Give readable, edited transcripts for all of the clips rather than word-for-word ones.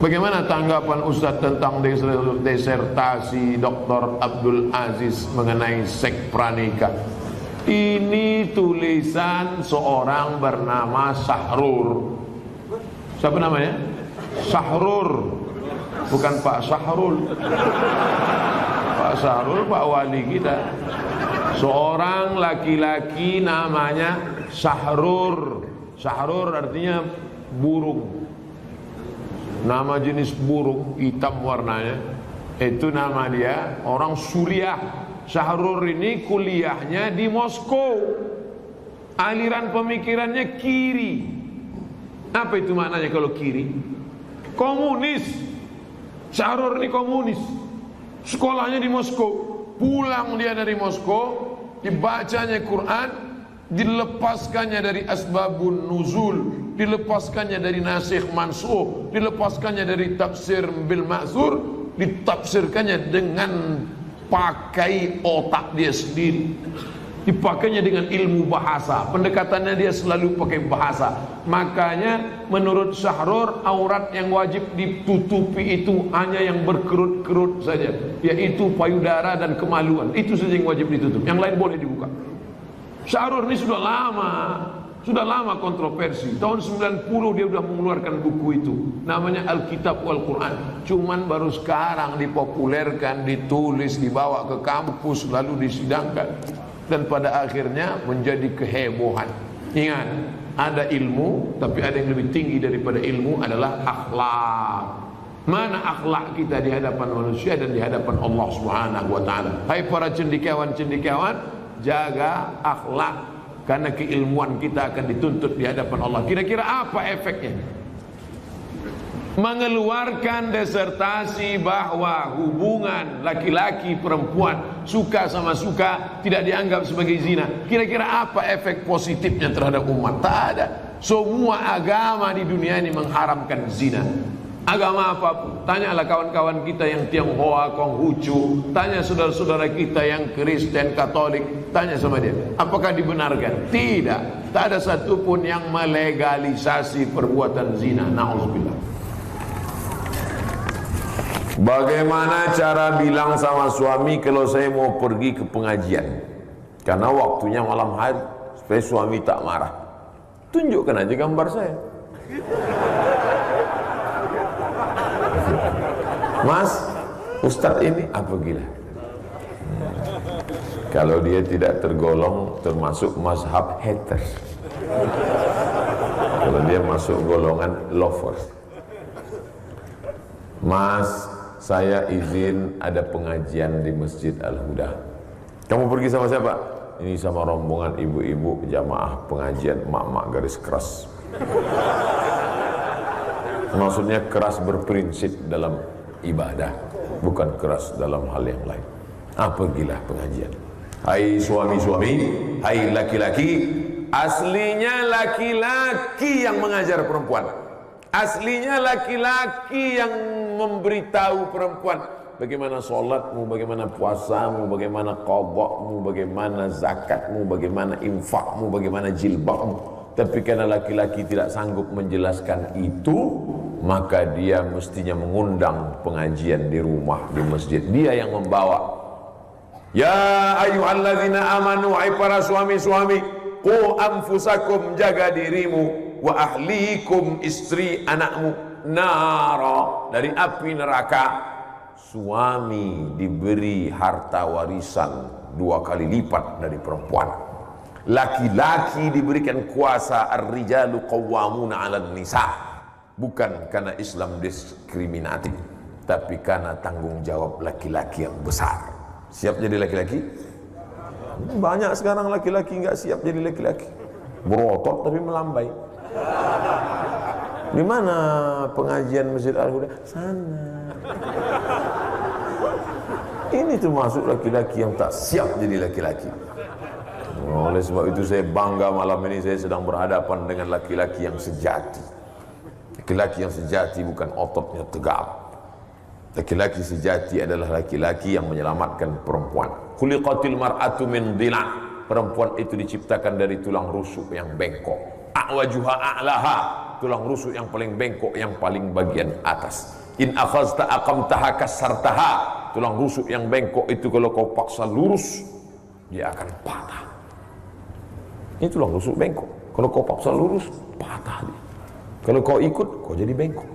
Bagaimana tanggapan Ustadz tentang disertasi Dr. Abdul Aziz mengenai seks pranikah? Ini tulisan seorang bernama Sahrur. Siapa namanya? Sahrur. Bukan Pak Sahrul. Pak Sahrul Pak wali kita. Seorang laki-laki namanya Sahrur. Sahrur artinya burung. Nama jenis burung, hitam warnanya. Itu nama dia, orang Suriah. Sahrur ini kuliahnya di Moskow. Aliran pemikirannya kiri. Apa itu maknanya kalau kiri? Komunis. Sahrur ini komunis. Sekolahnya di Moskow. Pulang dia dari Moskow, dibacanya Quran, dilepaskannya dari asbabun nuzul, dilepaskannya dari nasikh mansukh, dilepaskannya dari tafsir bil ma'zur, ditafsirkannya dengan pakai otak dia sendiri, dipakainya dengan ilmu bahasa. Pendekatannya dia selalu pakai bahasa. Makanya menurut Sahrur, aurat yang wajib ditutupi itu hanya yang berkerut-kerut saja, yaitu payudara dan kemaluan. Itu saja yang wajib ditutup, yang lain boleh dibuka. Sahrur ini sudah lama kontroversi. Tahun 90 dia sudah mengeluarkan buku itu, namanya Alkitab wal Quran. Cuman baru sekarang dipopulerkan, ditulis, dibawa ke kampus, lalu disidangkan, dan pada akhirnya menjadi kehebohan. Ingat, ada ilmu, tapi ada yang lebih tinggi daripada ilmu adalah akhlak. Mana akhlak kita di hadapan manusia dan di hadapan Allah Subhanahu wa taala. Hai para cendekiawan, jaga akhlak, karena keilmuan kita akan dituntut di hadapan Allah. Kira-kira apa efeknya? Mengeluarkan disertasi bahwa hubungan laki-laki perempuan suka sama suka tidak dianggap sebagai zina. Kira-kira apa efek positifnya terhadap umat? Tak ada. Semua agama di dunia ini mengharamkan zina. Agama apapun. Tanyalah kawan-kawan kita yang Tionghoa, Konghucu, tanya saudara-saudara kita yang Kristen, Katolik, tanya sama dia, apakah dibenarkan? Tidak. Tak ada satupun yang melegalisasi perbuatan zina. Na'udzubillah. Bagaimana cara bilang sama suami kalau saya mau pergi ke pengajian? Karena waktunya malam hari, supaya suami tak marah. Tunjukkan aja gambar saya. Mas, Ustadz ini apa gila? Kalau dia tidak tergolong termasuk mazhab haters, kalau dia masuk golongan lovers. Mas, saya izin ada pengajian di Masjid Al-Huda. Kamu pergi sama siapa? Ini sama rombongan ibu-ibu jamaah pengajian mak-mak garis keras. Maksudnya keras berprinsip dalam ibadah, bukan keras dalam hal yang lain. Apa gila pengajian? Hai suami-suami, hai laki-laki, aslinya laki-laki yang mengajar perempuan. Aslinya laki-laki yang memberitahu perempuan bagaimana sholatmu, bagaimana puasamu, bagaimana qadakmu, bagaimana zakatmu, bagaimana infakmu, bagaimana jilbabmu. Tapi karena laki-laki tidak sanggup menjelaskan itu, maka dia mestinya mengundang pengajian di rumah, di masjid. Dia yang membawa. Ya ayyuhalladzina amanu, hai para suami-suami, qu anfusakum, jaga dirimu, wa ahlikum, istri anakmu, nara, dari api neraka. Suami diberi harta warisan 2 kali lipat dari perempuan. Laki-laki diberikan kuasa, ar-rijalu qawwamuna 'alan nisa. Bukan karena Islam diskriminatif, tapi karena tanggung jawab laki-laki yang besar. Siap jadi laki-laki? Banyak sekarang laki-laki enggak siap jadi laki-laki. Berotot tapi melambai. Di mana pengajian Masjid Al-Huda? Sana. Ini termasuk laki-laki yang tak siap jadi laki-laki. Oleh sebab itu saya bangga malam ini saya sedang berhadapan dengan laki-laki yang sejati. Laki-laki yang sejati bukan ototnya tegap. Laki-laki sejati adalah laki-laki yang menyelamatkan perempuan. Khuliqatil mar'atu min dhila'. Perempuan itu diciptakan dari tulang rusuk yang bengkok. A'wajuha a'laha. tulang rusuk yang paling bengkok, yang paling bagian atas. In akhazta aqamtaha kasartaha, tulang rusuk yang bengkok itu kalau kau paksa lurus, dia akan patah. Ini tulang rusuk bengkok, kalau kau paksa lurus, patah dia. Kalau kau ikut, kau jadi bengkok.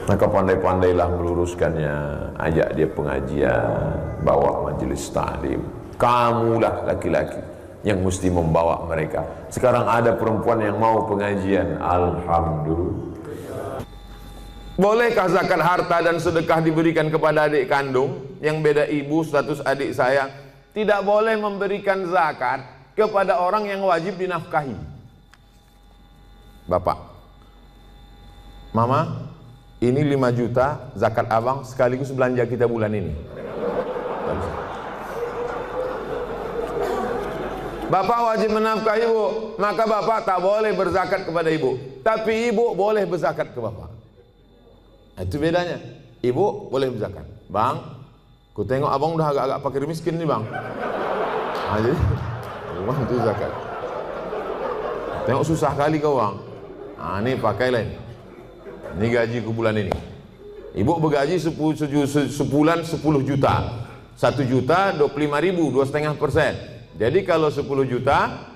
Maka pandai-pandailah meluruskannya, ajak dia pengajian, bawa majelis ta'lim. Kamulah laki-laki yang mesti membawa mereka. Sekarang ada perempuan yang mau pengajian, alhamdulillah. Bolehkah zakat harta dan sedekah diberikan kepada adik kandung yang beda ibu status adik saya? Tidak boleh memberikan zakat kepada orang yang wajib dinafkahi. Bapak, Mama, ini 5 juta zakat abang sekaligus belanja kita bulan ini. Bapak wajib menafkahi ibu, maka bapak tak boleh berzakat kepada ibu. Tapi ibu boleh berzakat ke bapak. Itu bedanya. Ibu boleh berzakat. Bang, ku tengok abang udah agak-agak fakir miskin nih bang. Nah, jadi bang itu zakat. Tengok susah kali kau bang. Nah, ini pakailah ini. Ini gaji ku bulan ini. Ibu bergaji sebulan 10 juta. 1 juta 25.000, 2,5%. Jadi kalau 10 juta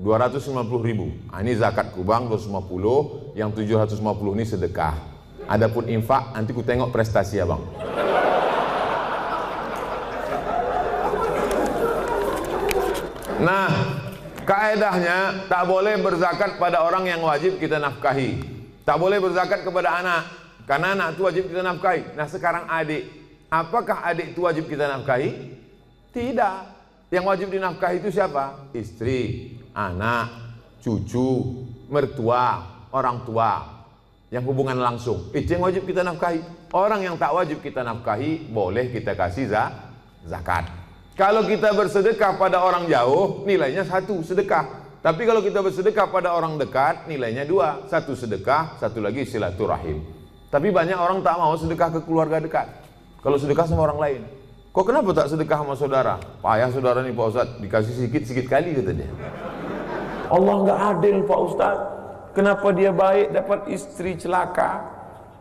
250.000. Nah, ini zakatku bang 250, yang 750 ini sedekah. Adapun infak nanti ku tengok prestasi abang. Nah, kaedahnya tak boleh berzakat pada orang yang wajib kita nafkahi. Tak boleh berzakat kepada anak, karena anak itu wajib kita nafkahi. Nah sekarang adik, apakah adik itu wajib kita nafkahi? Tidak. Yang wajib dinafkahi itu siapa? Istri, anak, cucu, mertua, orang tua. Yang hubungan langsung, itu yang wajib kita nafkahi. Orang yang tak wajib kita nafkahi, boleh kita kasih zakat. Kalau kita bersedekah pada orang jauh, nilainya 1 sedekah. Tapi kalau kita bersedekah pada orang dekat, nilainya 2. 1 sedekah, 1 lagi silaturahim. Tapi banyak orang tak mau sedekah ke keluarga dekat. Kalau sedekah sama orang lain. Kok kenapa tak sedekah sama saudara? Payah saudara nih Pak Ustadz, dikasih sikit-sikit kali kata dia. Allah nggak adil Pak Ustadz. Kenapa dia baik dapat istri celaka?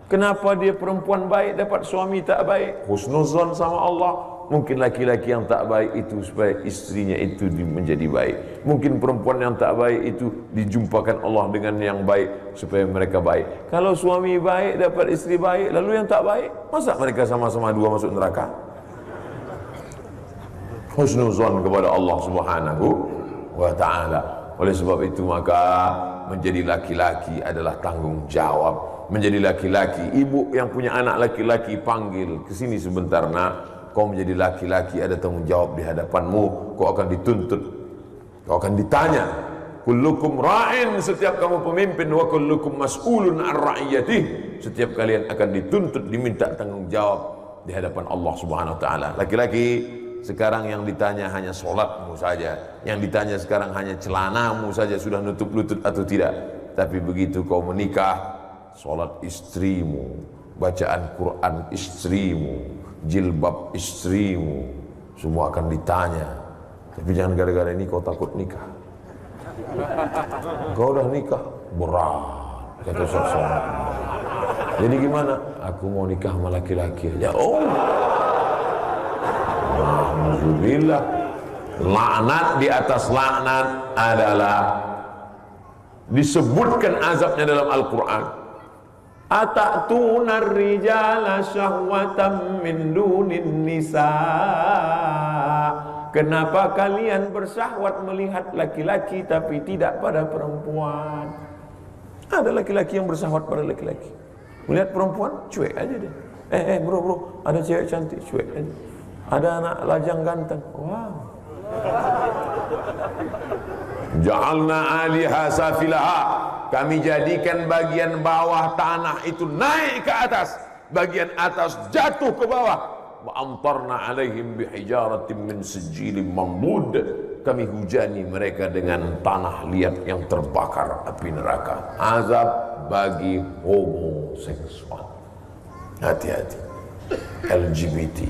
Kenapa dia perempuan baik dapat suami tak baik? Husnuzon sama Allah. Mungkin laki-laki yang tak baik itu supaya istrinya itu menjadi baik. Mungkin perempuan yang tak baik itu dijumpakan Allah dengan yang baik supaya mereka baik. Kalau suami baik dapat istri baik, lalu yang tak baik, masa mereka sama-sama dua masuk neraka? Husnuzon kepada Allah Subhanahu wa ta'ala. Oleh sebab itu maka menjadi laki-laki adalah tanggung jawab. Menjadi laki-laki, ibu yang punya anak laki-laki panggil ke sini sebentar nak. Kau menjadi laki-laki ada tanggung jawab di hadapanmu. Kau akan dituntut, kau akan ditanya. Kullukum ra'in, setiap kamu pemimpin, wa kullukum mas'ulun an ra'iyatih. Setiap kalian akan dituntut, diminta tanggung jawab di hadapan Allah Subhanahu wa taala. Laki-laki sekarang yang ditanya hanya sholatmu saja, yang ditanya sekarang hanya celanamu saja sudah nutup lutut atau tidak. Tapi begitu kau menikah, sholat istrimu, bacaan Quran istrimu, jilbab istrimu, semua akan ditanya. Tapi jangan gara-gara ini kau takut nikah. Kau udah nikah, berat kata seseorang. Jadi gimana? Aku mau nikah sama laki-laki aja. Oh, alhamdulillah. Laknat di atas laknat adalah disebutkan azabnya dalam Al-Quran. Ata'tunar rijala syahwatan min dunin nisa. Kenapa kalian bersyahwat melihat laki-laki tapi tidak pada perempuan? Ada laki-laki yang bersyahwat pada laki-laki. Melihat perempuan, cuek aja dia. Bro, ada cewek cantik, cuek aja. Ada anak lajang ganteng, wow. Ja'alna 'aliha safilaha. Kami jadikan bagian bawah tanah itu naik ke atas, bagian atas jatuh ke bawah. Wa amtarna 'alaihim bihijaratin min sijilin mamdud. Kami hujani mereka dengan tanah liat yang terbakar api neraka. Azab bagi homoseksual. Hati-hati. LGBT.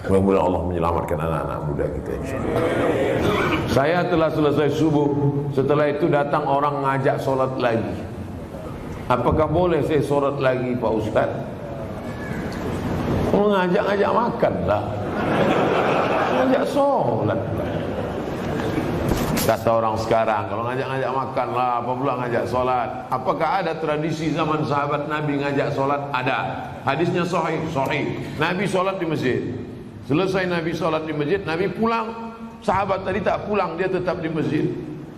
Mudah-mudahan Allah menyelamatkan anak-anak muda kita, insyaallah. Saya telah selesai subuh. Setelah itu datang orang ngajak sholat lagi. Apakah boleh saya sholat lagi, Pak Ustaz? Kalau ngajak-ngajak makan lah, ngajak sholat lah. Kata orang sekarang, kalau ngajak-ngajak makan lah, apa pula ngajak sholat? Apakah ada tradisi zaman sahabat Nabi ngajak sholat? Ada. Hadisnya sahih, sahih. Nabi sholat di masjid. Selesai Nabi sholat di masjid, Nabi pulang. Sahabat tadi tak pulang, dia tetap di masjid.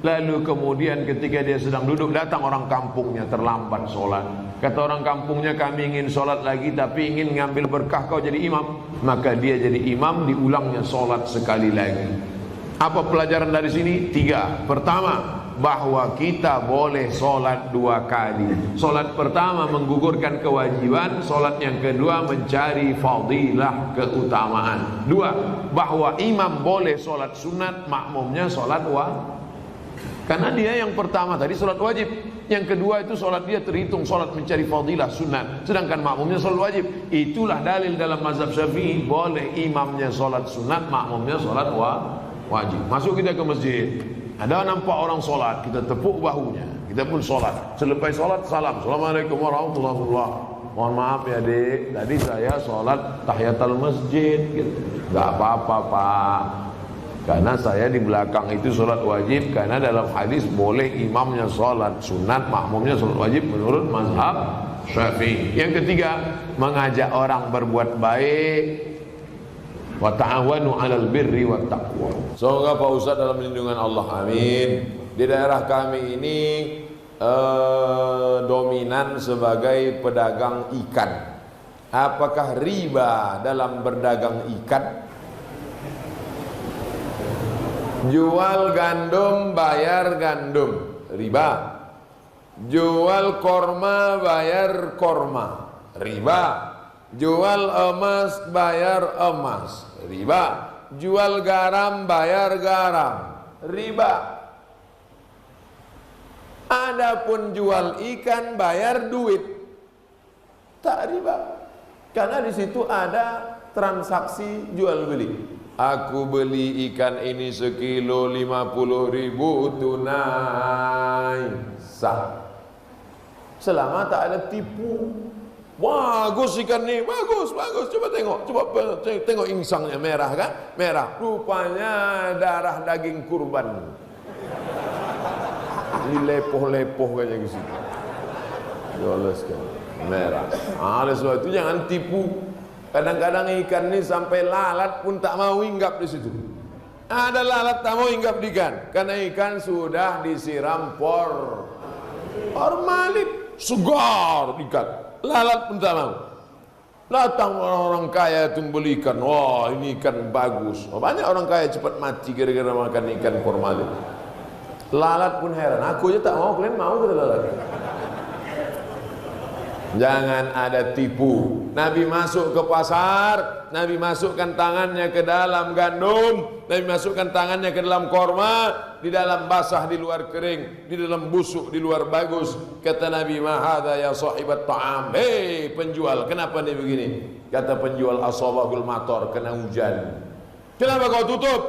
Lalu kemudian ketika dia sedang duduk, datang orang kampungnya, terlambat sholat. Kata orang kampungnya, kami ingin sholat lagi, tapi ingin ngambil berkah kau jadi imam. Maka dia jadi imam, diulangnya sholat sekali lagi. Apa pelajaran dari sini? 3. Pertama, bahwa kita boleh sholat 2 kali. Sholat pertama menggugurkan kewajiban, sholat yang kedua mencari fadilah, keutamaan. 2, bahwa imam boleh sholat sunat, makmumnya sholat wajib. Karena dia yang pertama tadi sholat wajib, yang kedua itu sholat dia terhitung sholat mencari fadilah sunat, sedangkan makmumnya sholat wajib. Itulah dalil dalam mazhab Syafi'i, boleh imamnya sholat sunat, makmumnya sholat wajib. Masuk kita ke masjid, ada nampak orang sholat, kita tepuk bahunya, kita pun sholat. Selepas sholat salam, Assalamualaikum warahmatullahi wabarakatuh. Mohon maaf ya dek, tadi saya sholat tahiyatul masjid gitu. Gak apa-apa Pak, karena saya di belakang itu sholat wajib. Karena dalam hadis boleh imamnya sholat sunat, makmumnya sholat wajib menurut mazhab Syafi'i. Yang ketiga, mengajak orang berbuat baik. Wa ta'awanu 'alal birri wat taqwa. Semoga Pak Ustaz dalam lindungan Allah, amin. Di daerah kami ini dominan sebagai pedagang ikan. Apakah riba dalam berdagang ikan? Jual gandum bayar gandum, riba. Jual korma bayar korma, riba. Jual emas bayar emas, riba. Jual garam bayar garam, riba. Adapun jual ikan bayar duit, tak riba. Karena di situ ada transaksi jual beli. Aku beli ikan ini sekilo 50.000 tunai, sah. Selama tak ada tipu. Bagus ikan ni, bagus. Coba tengok insangnya merah kan? Merah. Rupanya darah daging kurban. Ini lepoh-lepoh kayaknya ke situ. Jolos kan, merah. Oleh sebab itu jangan tipu. Kadang-kadang ikan ini sampai lalat pun tak mau hinggap di situ. Ada lalat tak mau hinggap di ikan, karena ikan sudah disiram formalin, segar ikan. Lalat pun tak mau. Datang orang-orang kaya itu beli ikan. Wah, ini ikan bagus. Banyak orang kaya cepat mati gara-gara makan ikan formalin. Lalat pun heran. Aku aja tak mau, kalian mau kata lalat. Jangan ada tipu. Nabi masuk ke pasar, Nabi masukkan tangannya ke dalam gandum, Nabi masukkan tangannya ke dalam korma, di dalam basah di luar kering, di dalam busuk di luar bagus. Kata Nabi, "Ma hadza ya sahibat ta'am." Hei penjual, kenapa nih begini? Kata penjual, "Asabahul matar," kena hujan. Kenapa kau tutup?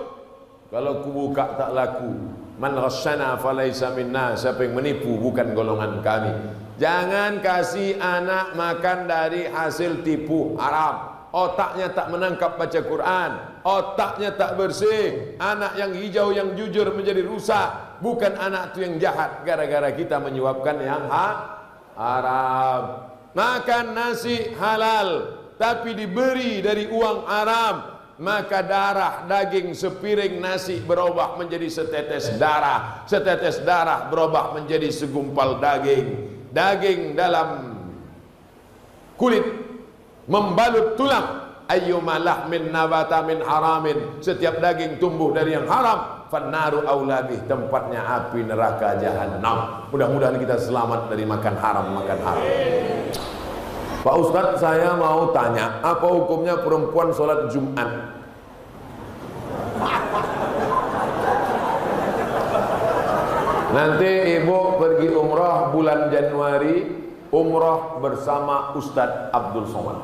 Kalau ku buka tak laku. Man ghasyana falaysa minna. Siapa yang menipu bukan golongan kami. Jangan kasih anak makan dari hasil tipu haram. Otaknya tak menangkap baca Quran, otaknya tak bersih. Anak yang hijau yang jujur menjadi rusak. Bukan anak itu yang jahat gara-gara kita menyuapkan yang haram. Makan nasi halal tapi diberi dari uang haram, maka darah daging sepiring nasi berubah menjadi setetes darah. Setetes darah berubah menjadi segumpal daging. Daging dalam kulit membalut tulang. Ayyuma lahmin nabata min haramin. Setiap daging tumbuh dari yang haram, fannaru aulabih, tempatnya api neraka jahanam. Mudah-mudahan kita selamat dari makan haram. Pak Ustadz, saya mau tanya, apa hukumnya perempuan sholat Jumat? Nanti ibu pergi umrah bulan Januari, umrah bersama Ustadz Abdul Somad.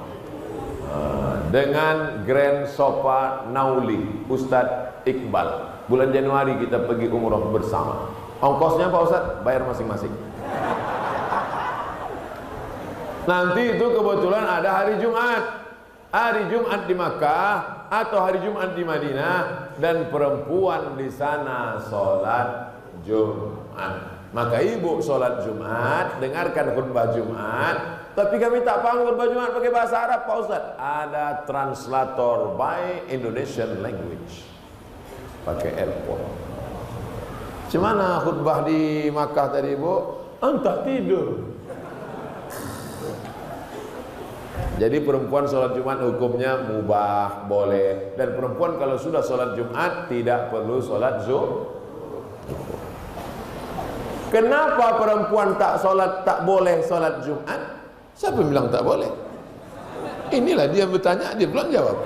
dengan Grand Sofa Nauli Ustadz Iqbal. Bulan Januari kita pergi umroh bersama. Ongkosnya Pak Ustadz bayar masing-masing. Nanti itu kebetulan ada hari Jumat. Hari Jumat di Makkah atau hari Jumat di Madinah, dan perempuan di sana sholat Jumat. Maka ibu sholat Jumat, dengarkan khutbah Jumat. Tapi kami tak paham khutbah Jumat pakai bahasa Arab Pak Ustaz. Ada translator by Indonesian language, pakai airport. Gimana khutbah di Makkah tadi ibu? Entah tidur. Jadi perempuan sholat Jumat hukumnya mubah, boleh. Dan perempuan kalau sudah sholat Jumat tidak perlu sholat zuhur. Kenapa perempuan tak boleh sholat Jumat? Siapa yang bilang tak boleh? Inilah dia bertanya, dia belum jawab.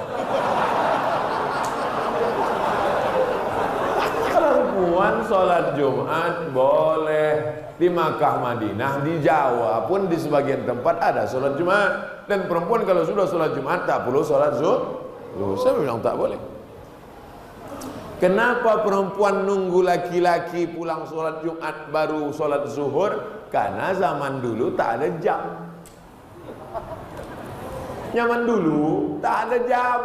Perempuan sholat Jumat boleh. Di Makkah, Madinah, di Jawa pun di sebagian tempat ada sholat Jumat. Dan perempuan kalau sudah sholat Jumat tak perlu sholat zuhur. Saya bilang tak boleh. Kenapa perempuan nunggu laki-laki pulang sholat Jumat baru sholat zuhur? Karena zaman dulu tak ada jam. Zaman dulu tak ada jam.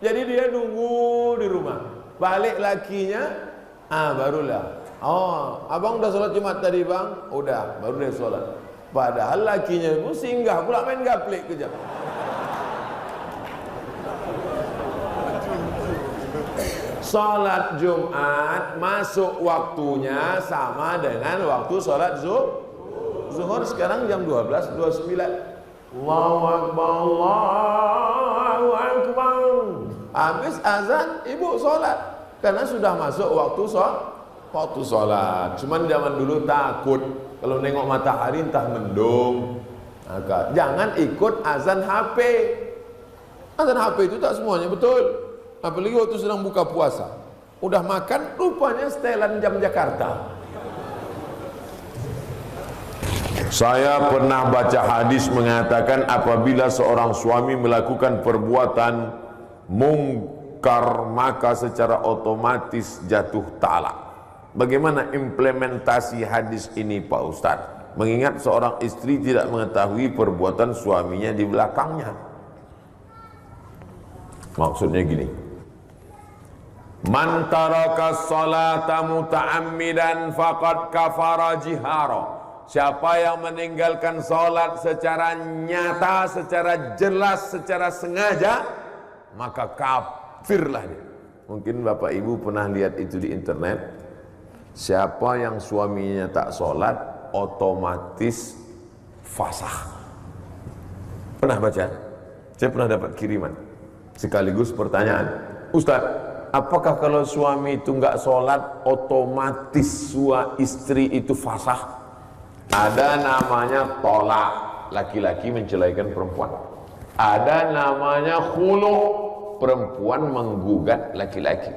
Jadi dia nunggu di rumah. Balik lakinya, barulah. Oh, abang udah sholat Jumat tadi bang? Udah, baru dia sholat. Padahal lakinya itu singgah pula main gaplek kejap. Sholat Jumat masuk waktunya sama dengan waktu sholat zuhur. Sekarang jam 12.29. Allahu Akbar, Allahu Akbar. Habis azan, ibu sholat. Karena sudah masuk waktu sholat. Cuman zaman dulu takut kalau nengok matahari entah mendung. Maka jangan ikut azan HP. Azan HP itu tak semuanya betul. Apalagi waktu sedang buka puasa. Udah makan rupanya setelan jam Jakarta. Saya pernah baca hadis mengatakan apabila seorang suami melakukan perbuatan mungkar maka secara otomatis jatuh talak. Bagaimana implementasi hadis ini Pak Ustadz? Mengingat seorang istri tidak mengetahui perbuatan suaminya di belakangnya. Maksudnya gini. Man taraka sholata muta'ammidan faqad kafara jihara. Siapa yang meninggalkan sholat secara nyata, secara jelas, secara sengaja, maka kafirlah dia. Mungkin Bapak Ibu pernah lihat itu di internet. Siapa yang suaminya tak sholat otomatis fasakh. Pernah baca? Saya pernah dapat kiriman. Sekaligus pertanyaan, Ustaz, apakah kalau suami itu enggak sholat otomatis istri itu fasakh? Ada namanya tolak, laki-laki menceraikan perempuan. Ada namanya khulu, perempuan menggugat laki-laki.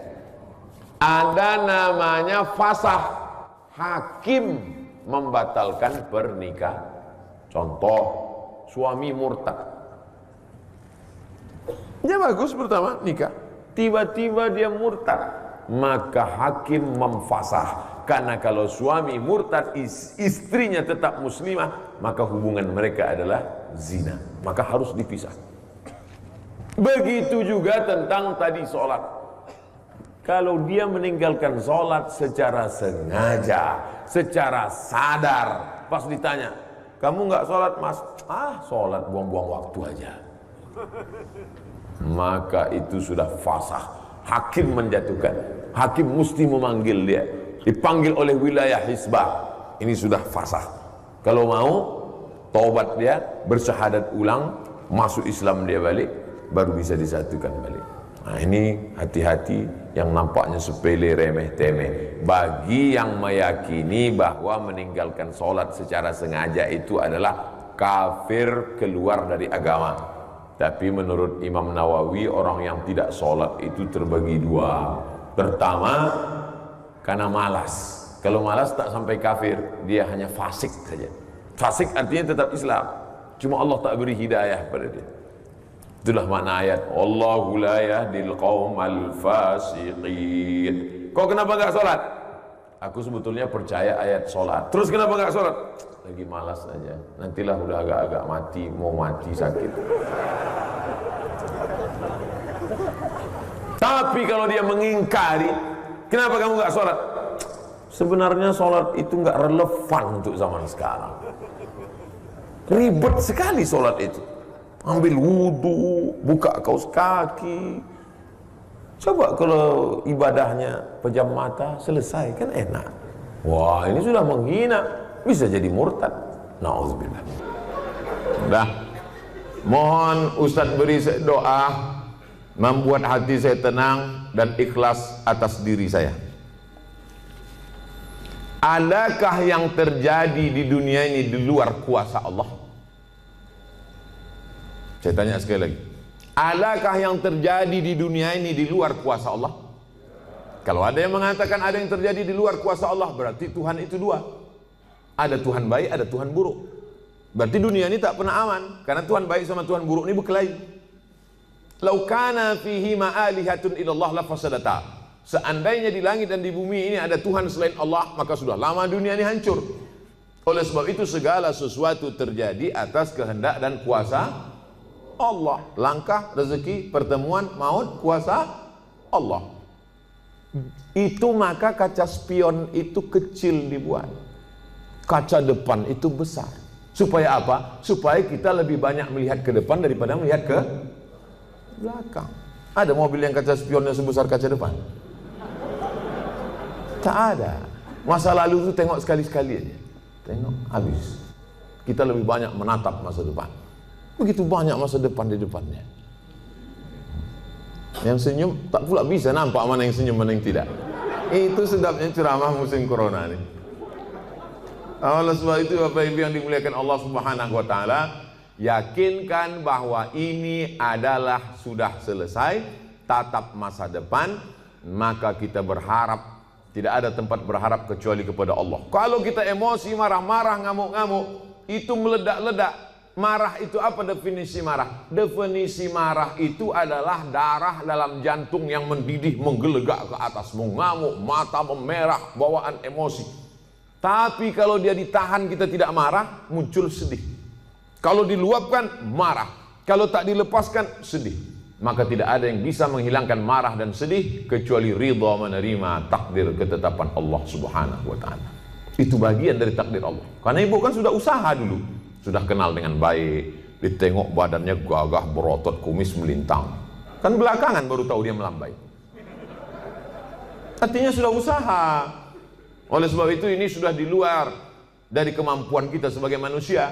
Ada namanya fasakh, hakim membatalkan pernikahan. Contoh, suami murtad. Ya bagus pertama nikah. Tiba-tiba dia murtad, maka hakim memfasakh. Karena kalau suami murtad, istrinya tetap muslimah, maka hubungan mereka adalah zina. Maka harus dipisah. Begitu juga tentang tadi sholat. Kalau dia meninggalkan sholat secara sengaja, secara sadar, pas ditanya, kamu nggak sholat mas? Sholat buang-buang waktu aja. Maka itu sudah fasakh. Hakim menjatuhkan. Hakim mesti memanggil dia. Dipanggil oleh wilayah hisbah. Ini sudah fasakh. Kalau mau, taubat dia, bersyahadat ulang, masuk Islam dia balik, baru bisa disatukan balik. Nah ini hati-hati yang nampaknya sepele, remeh temeh. Bagi yang meyakini bahwa meninggalkan sholat secara sengaja itu adalah kafir, keluar dari agama. Tapi menurut Imam Nawawi, orang yang tidak sholat itu terbagi dua. Pertama, karena malas. Kalau malas tak sampai kafir, dia hanya fasik saja. Fasik artinya tetap Islam, cuma Allah tak beri hidayah pada dia. Itulah makna ayat Allahu la yahdil qaumal fasiqin. Kok kenapa enggak sholat? Aku sebetulnya percaya ayat sholat. Terus kenapa enggak sholat? Lagi malas aja. Nantilah udah agak-agak mati, mau mati sakit. Tapi kalau dia mengingkari, kenapa kamu enggak sholat? Sebenarnya sholat itu enggak relevan untuk zaman sekarang. Ribet sekali sholat itu. Ambil wudhu, buka kaus kaki. Coba kalau ibadahnya pejam mata, selesai, kan enak. Wah, ini sudah menghina, bisa jadi murtad. Na'udzubillah. Dah, mohon Ustadz beri doa membuat hati saya tenang dan ikhlas atas diri saya. Adakah yang terjadi di dunia ini di luar kuasa Allah? Saya tanya sekali lagi, adakah yang terjadi di dunia ini di luar kuasa Allah? Kalau ada yang mengatakan ada yang terjadi di luar kuasa Allah, berarti Tuhan itu dua. Ada Tuhan baik, ada Tuhan buruk. Berarti dunia ini tak pernah aman, karena Tuhan baik sama Tuhan buruk ini berkelahi. Lau kana fihi ma'alihatun illallah la fasadata. Seandainya di langit dan di bumi ini ada Tuhan selain Allah, maka sudah lama dunia ini hancur. Oleh sebab itu segala sesuatu terjadi atas kehendak dan kuasa Allah. Langkah, rezeki, pertemuan, maut, kuasa Allah. Itu maka kaca spion itu kecil dibuat, kaca depan itu besar. Supaya apa? Supaya kita lebih banyak melihat ke depan daripada melihat ke belakang. Ada mobil yang kaca spionnya sebesar kaca depan? Tak ada. Masa lalu itu tengok sekali-sekali aja, tengok habis. Kita lebih banyak menatap masa depan. Begitu banyak masa depan di depannya. Yang senyum tak pula bisa nampak mana yang senyum mana yang tidak. Itu sedapnya ceramah musim corona ini. Oleh sebab itu Bapak Ibu yang dimuliakan Allah Subhanahu wa taala, yakinkan bahwa ini adalah sudah selesai, tatap masa depan, maka kita berharap, tidak ada tempat berharap kecuali kepada Allah. Kalau kita emosi, marah-marah, ngamuk-ngamuk, itu meledak-ledak. Marah itu apa definisi marah? Definisi marah itu adalah darah dalam jantung yang mendidih, menggelegak ke atas, mengamuk, mata memerah, bawaan emosi. Tapi kalau dia ditahan, kita tidak marah, muncul sedih. Kalau diluapkan, marah. Kalau tak dilepaskan, sedih. Maka tidak ada yang bisa menghilangkan marah dan sedih kecuali ridha menerima takdir ketetapan Allah Subhanahu wa taala. Itu bagian dari takdir Allah. Karena ibu kan sudah usaha dulu. Sudah kenal dengan baik, ditengok badannya gagah, berotot, kumis melintang. Kan belakangan baru tahu dia melambai. Artinya sudah usaha. Oleh sebab itu ini sudah di luar dari kemampuan kita sebagai manusia.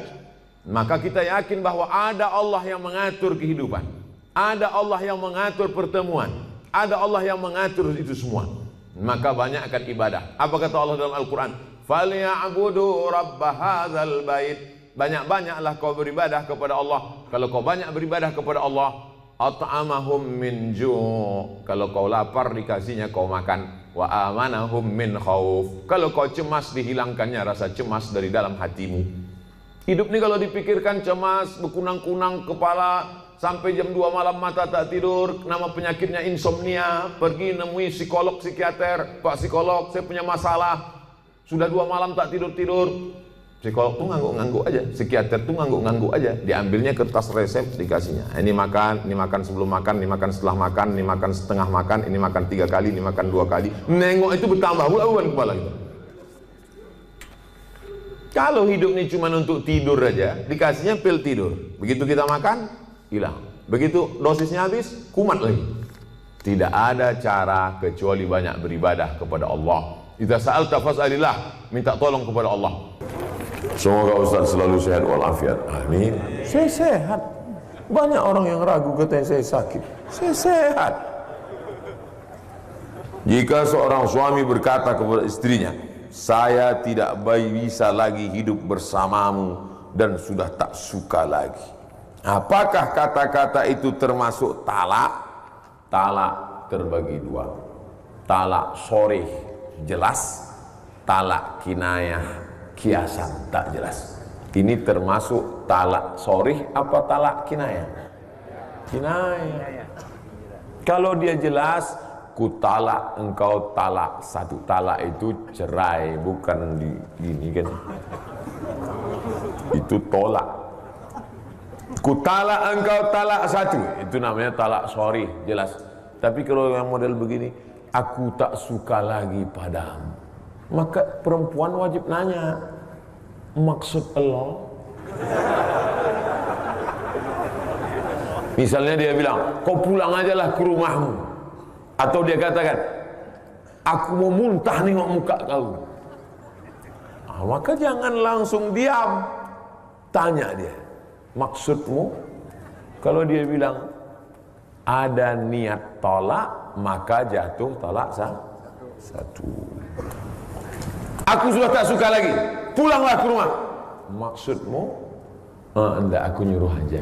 Maka kita yakin bahwa ada Allah yang mengatur kehidupan. Ada Allah yang mengatur pertemuan. Ada Allah yang mengatur itu semua. Maka banyakkan ibadah. Apa kata Allah dalam Al-Quran? فَلْيَعْبُدُوا رَبَّ هَذَا الْبَيْتِ. Banyak-banyaklah kau beribadah kepada Allah. Kalau kau banyak beribadah kepada Allah, at'amahum min ju'. Kalau kau lapar dikasihnya kau makan. Wa amanahum min khauf. Kalau kau cemas dihilangkannya rasa cemas dari dalam hatimu. Hidup ini kalau dipikirkan cemas, berkunang-kunang kepala, sampai jam 2 malam mata tak tidur, nama penyakitnya insomnia, pergi nemui psikolog, psikiater, Pak psikolog, saya punya masalah, sudah 2 malam tak tidur-tidur. Psikolog tuh ngangguk-ngangguk aja, psikiater tuh ngangguk-ngangguk aja, diambilnya kertas resep dikasihnya. Ini makan sebelum makan, ini makan setelah makan, ini makan setengah makan, ini makan 3 kali, ini makan 2 kali. Nengok itu bertambah bulan kepala kita. Kalau hidup ini cuma untuk tidur aja, dikasihnya pil tidur. Begitu kita makan, hilang. Begitu dosisnya habis, kumat lagi. Tidak ada cara kecuali banyak beribadah kepada Allah. Idza sa'alta fas'alillah, minta tolong kepada Allah. Semoga Ustaz selalu sehat walafiat. Amin. Saya sehat. Banyak orang yang ragu katanya saya sakit. Saya sehat. Jika seorang suami berkata kepada istrinya, saya tidak bisa lagi hidup bersamamu dan sudah tak suka lagi. Apakah kata-kata itu termasuk talak? Talak terbagi 2. Talak sorih jelas, talak kinayah kiasan tak jelas. Ini termasuk talak sorih apa talak kinayah? kinayah. Kalau dia jelas, ku talak engkau talak satu. Talak itu cerai, bukan gini kan. Itu tolak. Ku talak engkau talak satu. Itu namanya talak sorry, jelas. Tapi kalau yang model begini, aku tak suka lagi padamu, maka perempuan wajib nanya, maksud Allah? Misalnya dia bilang, kau pulang aja lah ke rumahmu. Atau dia katakan, aku mau muntah nengok muka kau. Maka jangan langsung diam. Tanya dia, maksudmu? Kalau dia bilang, ada niat tolak, maka jatuh talak satu. Aku sudah tak suka lagi, pulanglah ke rumah. Maksudmu? Enggak, aku nyuruh aja.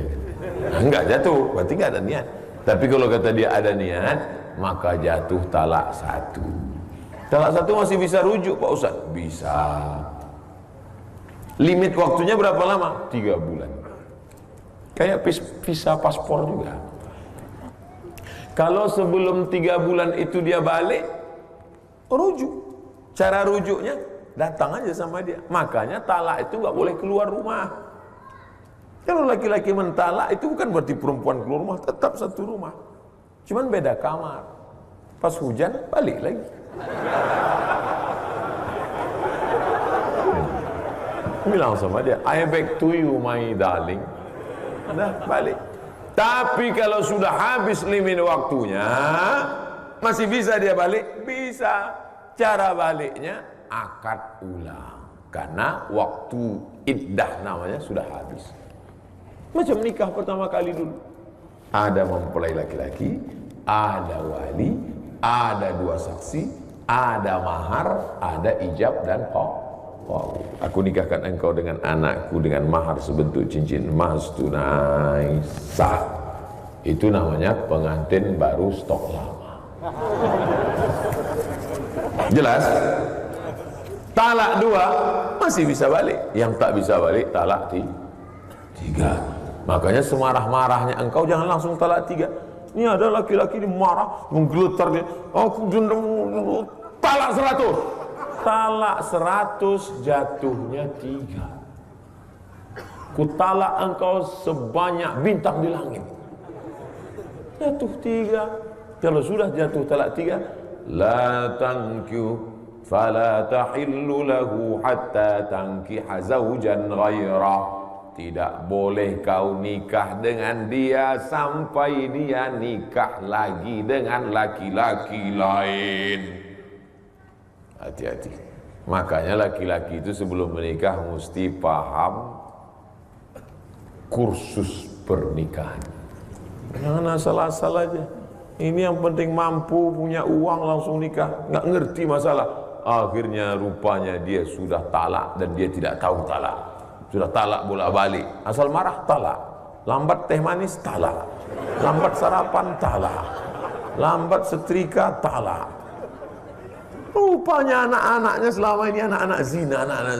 Enggak jatuh, berarti enggak ada niat. Tapi kalau kata dia ada niat, maka jatuh talak satu. Talak satu masih bisa rujuk Pak Ustaz? Bisa. Limit waktunya berapa lama? 3 bulan. Kayak visa paspor juga. Kalau sebelum 3 bulan itu dia balik, rujuk. Cara rujuknya, datang aja sama dia. Makanya talak itu nggak boleh keluar rumah. Kalau laki-laki mentalak itu bukan berarti perempuan keluar rumah, tetap satu rumah. Cuman beda kamar. Pas hujan balik lagi. Bilang sama dia, I back to you my darling. Nah, balik. Tapi kalau sudah habis limit waktunya, masih bisa dia balik? Bisa. Cara baliknya akad ulang. Karena waktu iddah namanya sudah habis. Macam nikah pertama kali dulu. Ada mempelai laki-laki, ada wali, ada 2 saksi, ada mahar, ada ijab dan wow. Aku nikahkan engkau dengan anakku dengan mahar sebentuk cincin emas tunai sah. Itu namanya pengantin baru stok lama. Jelas? Talak 2 masih bisa balik. Yang tak bisa balik talak 3. Makanya semarah-marahnya engkau jangan langsung talak 3. Ini ada laki-laki ini marah, menggeletar dia. Aku talak 100. Talak 100 jatuhnya 3. Ku talak engkau sebanyak bintang di langit. Jatuh 3. Kalau sudah jatuh talak 3, la tankihu fala tahillu lahu hatta tankiha zawjan ghairah. Tidak boleh kau nikah dengan dia sampai dia nikah lagi dengan laki-laki lain. Hati-hati. Makanya laki-laki itu sebelum menikah mesti paham kursus pernikahan. Jangan asal-asal aja. Ini yang penting mampu, punya uang langsung nikah, nggak ngerti masalah. Akhirnya rupanya dia sudah talak dan dia tidak tahu talak. Sudah talak bolak-balik. Asal marah talak. Lambat teh manis talak. Lambat sarapan talak. Lambat setrika talak. Rupanya anak-anaknya selama ini anak-anak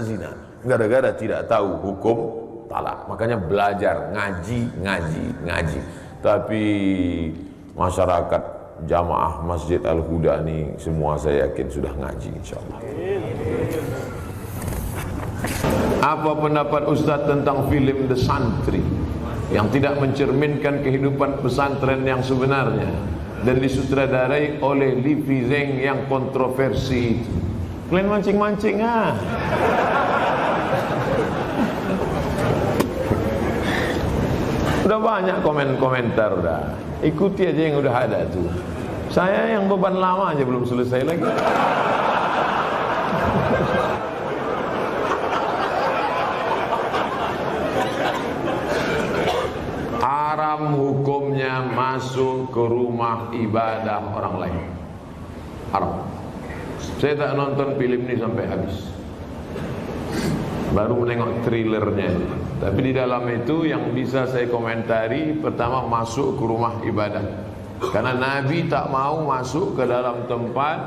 zina. Gara-gara tidak tahu hukum talak. Makanya belajar, ngaji. Tapi masyarakat jamaah Masjid Al-Huda ini semua saya yakin sudah ngaji insyaallah. Apa pendapat Ustaz tentang film The Santri yang tidak mencerminkan kehidupan pesantren yang sebenarnya dan disutradarai oleh Livi Zeng yang kontroversi itu? Kalian mancing-mancing Udah banyak komentar udah. Ikuti aja yang udah ada tuh. Saya yang beban lama aja belum selesai lagi. Haram hukumnya masuk ke rumah ibadah orang lain. Haram. Saya tak nonton film ini sampai habis. Baru menengok trailernya. Tapi di dalam itu yang bisa saya komentari, pertama masuk ke rumah ibadah. Karena Nabi tak mau masuk ke dalam tempat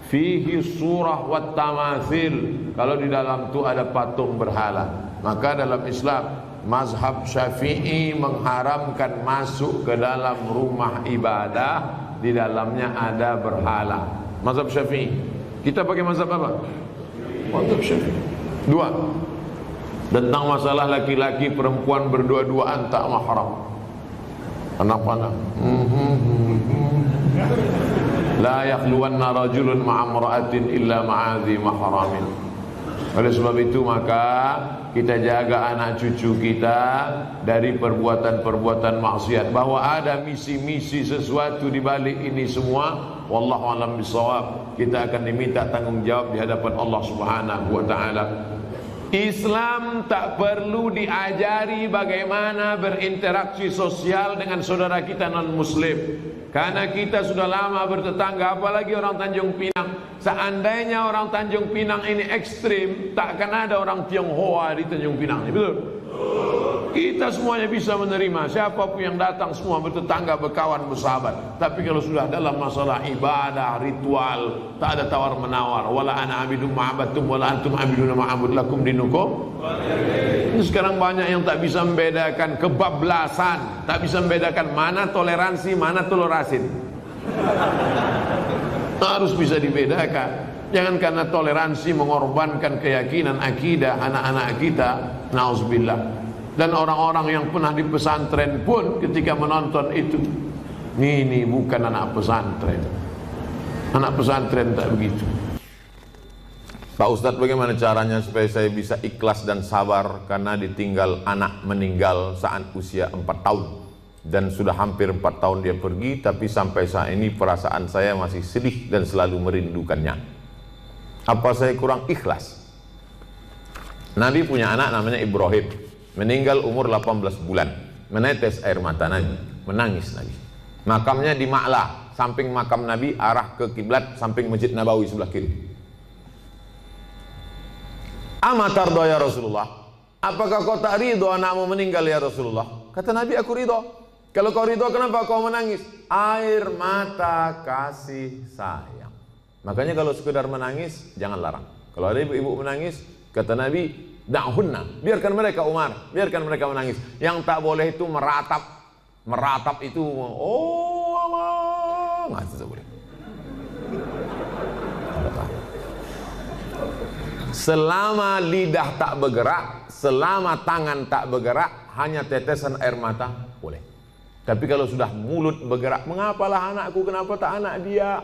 fihi surah wat tamathil. Kalau di dalam itu ada patung berhala. Maka dalam Islam mazhab Syafi'i mengharamkan masuk ke dalam rumah ibadah di dalamnya ada berhala. Mazhab Syafi'i. Kita pakai mazhab apa? Mazhab Syafi'i. Dua, tentang masalah laki-laki perempuan berdua-duaan tak mahram. Anak-anak. La yakhluwanna rajulun ma'amra'atin illa ma'adhi mahramin. Oleh sebab itu maka kita jaga anak cucu kita dari perbuatan-perbuatan maksiat. Bahwa ada misi-misi sesuatu di balik ini semua, wallahu a'lam bishawab. Kita akan diminta tanggung jawab di hadapan Allah Subhanahu wa taala. Islam tak perlu diajari bagaimana berinteraksi sosial dengan saudara kita non muslim. Karena kita sudah lama bertetangga, apalagi orang Tanjung Pinang. Seandainya orang Tanjung Pinang ini ekstrim, takkan ada orang Tionghoa di Tanjung Pinang, betul? Kita semuanya bisa menerima, siapapun yang datang semua bertetangga, berkawan, bersahabat. Tapi kalau sudah dalam masalah ibadah, ritual, tak ada tawar menawar. Wala ana abidum ma'abattum wala antum abiduna ma'abud lakum dinukum. Ini sekarang banyak yang tak bisa membedakan kebablasan, tak bisa membedakan mana toleransi, mana tolerasin. Harus bisa dibedakan. Jangan karena toleransi mengorbankan keyakinan akidah anak-anak kita. Nauzubillah. Dan orang-orang yang pernah di pesantren pun ketika menonton itu, ini bukan anak pesantren. Anak pesantren tak begitu. Pak Ustadz, bagaimana caranya supaya saya bisa ikhlas dan sabar karena ditinggal anak meninggal saat usia 4 tahun dan sudah hampir 4 tahun dia pergi, tapi sampai saat ini perasaan saya masih sedih dan selalu merindukannya. Apa saya kurang ikhlas? Nabi punya anak namanya Ibrahim, meninggal umur 18 bulan, menetes air mata Nabi, menangis Nabi. Makamnya di Ma'la, samping makam Nabi arah ke kiblat, samping Masjid Nabawi sebelah kiri. Amatardo ya Rasulullah, apakah kau tak ridho anakmu meninggal ya Rasulullah? Kata Nabi, aku ridho. Kalau kau ridho, kenapa kau menangis? Air mata kasih sayang. Makanya kalau sekedar menangis, jangan larang. Kalau ada ibu-ibu menangis, kata Nabi, da'hunna, biarkan mereka Umar, biarkan mereka menangis. Yang tak boleh itu meratap. Meratap itu, oh Allah, nggak bisa boleh. Selama lidah tak bergerak, selama tangan tak bergerak, hanya tetesan air mata boleh. Tapi kalau sudah mulut bergerak, mengapalah anakku, kenapa tak anak dia?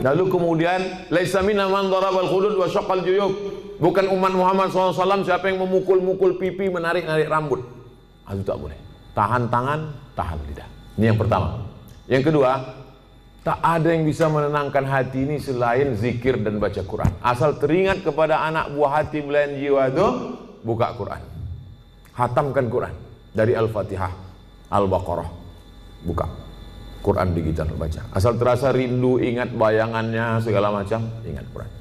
Lalu kemudian, laisa minna man darabal khudud wa syaqqal juyub. Bukan umat Muhammad SAW siapa yang memukul-mukul pipi, menarik-narik rambut. Itu tak boleh. Tahan tangan, tahan lidah. Ini yang pertama. Yang kedua, tak ada yang bisa menenangkan hati ini selain zikir dan baca Quran. Asal teringat kepada anak buah hati belayan jiwa itu, buka Quran. Hatamkan Quran. Dari Al-Fatihah, Al-Baqarah. Buka Quran digital, baca. Asal terasa rindu, ingat bayangannya, segala macam, ingat Quran.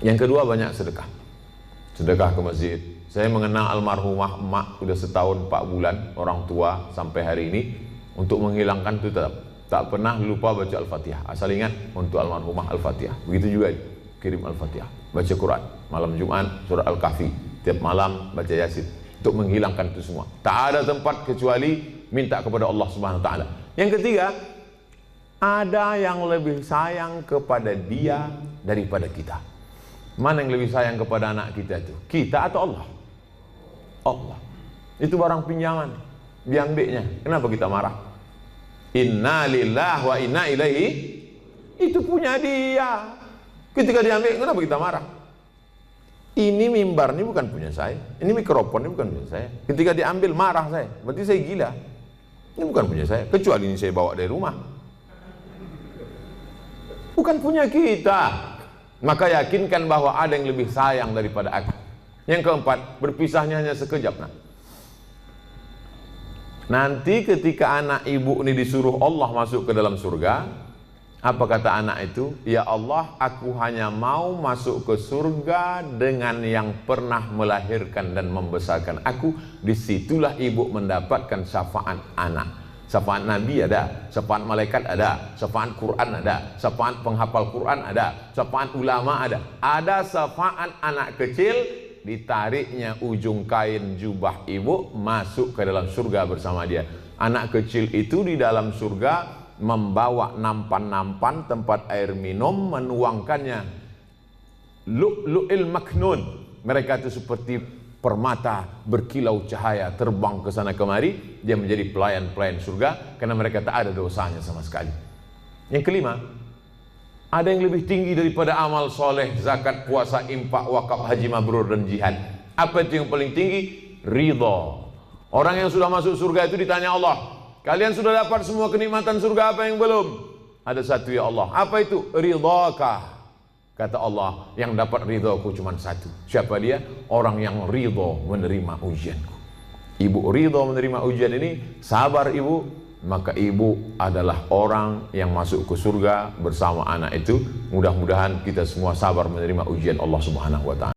Yang kedua, banyak sedekah. Sedekah ke masjid. Saya mengenal almarhumah emak, sudah setahun 4 bulan, orang tua sampai hari ini. Untuk menghilangkan itu tetap tak pernah lupa baca Al-Fatihah. Asal ingat untuk almarhumah Al-Fatihah. Begitu juga kirim Al-Fatihah. Baca Quran. Malam Jumat surah Al-Kahfi. Tiap malam baca Yasin. Untuk menghilangkan itu semua. Tak ada tempat kecuali minta kepada Allah Subhanahu wa taala. Yang ketiga, ada yang lebih sayang kepada dia daripada kita. Mana yang lebih sayang kepada anak kita itu? Kita atau Allah? Allah. Itu barang pinjaman. Diambilnya. Kenapa kita marah? Inna lillahi wa inna ilaihi, itu punya dia. Ketika diambil, kenapa kita marah? Ini mimbar ini bukan punya saya, ini mikrofon ini bukan punya saya. Ketika diambil marah saya, berarti saya gila. Ini bukan punya saya, kecuali ini saya bawa dari rumah. Bukan punya kita. Maka yakinkan bahwa ada yang lebih sayang daripada aku. Yang keempat, berpisahnya hanya sekejap. Nanti ketika anak ibu ini disuruh Allah masuk ke dalam surga, apa kata anak itu? Ya Allah, aku hanya mau masuk ke surga dengan yang pernah melahirkan dan membesarkan aku. Disitulah ibu mendapatkan syafaat anak. Syafaat Nabi ada, syafaat malaikat ada, syafaat Quran ada, syafaat penghafal Quran ada, syafaat ulama ada. Ada syafaat anak kecil, ditariknya ujung kain jubah ibu masuk ke dalam surga bersama dia. Anak kecil itu di dalam surga membawa nampan-nampan tempat air minum, menuangkannya lu'lu'il maknun. Mereka itu seperti permata berkilau cahaya terbang ke sana kemari. Dia menjadi pelayan-pelayan surga karena mereka tak ada dosanya sama sekali. Yang kelima, ada yang lebih tinggi daripada amal soleh, zakat, puasa, infak, wakaf, haji mabrur dan jihad. Apa itu yang paling tinggi? Ridha. Orang yang sudah masuk surga itu ditanya Allah, kalian sudah dapat semua kenikmatan surga, apa yang belum? Ada satu, ya Allah. Apa itu? Ridhaka. Kata Allah, yang dapat ridhoku cuma satu. Siapa dia? Orang yang ridho menerima ujianku. Ibu ridho menerima ujian ini, sabar ibu, maka ibu adalah orang yang masuk ke surga bersama anak itu. Mudah-mudahan kita semua sabar menerima ujian Allah Subhanahu wa ta'ala.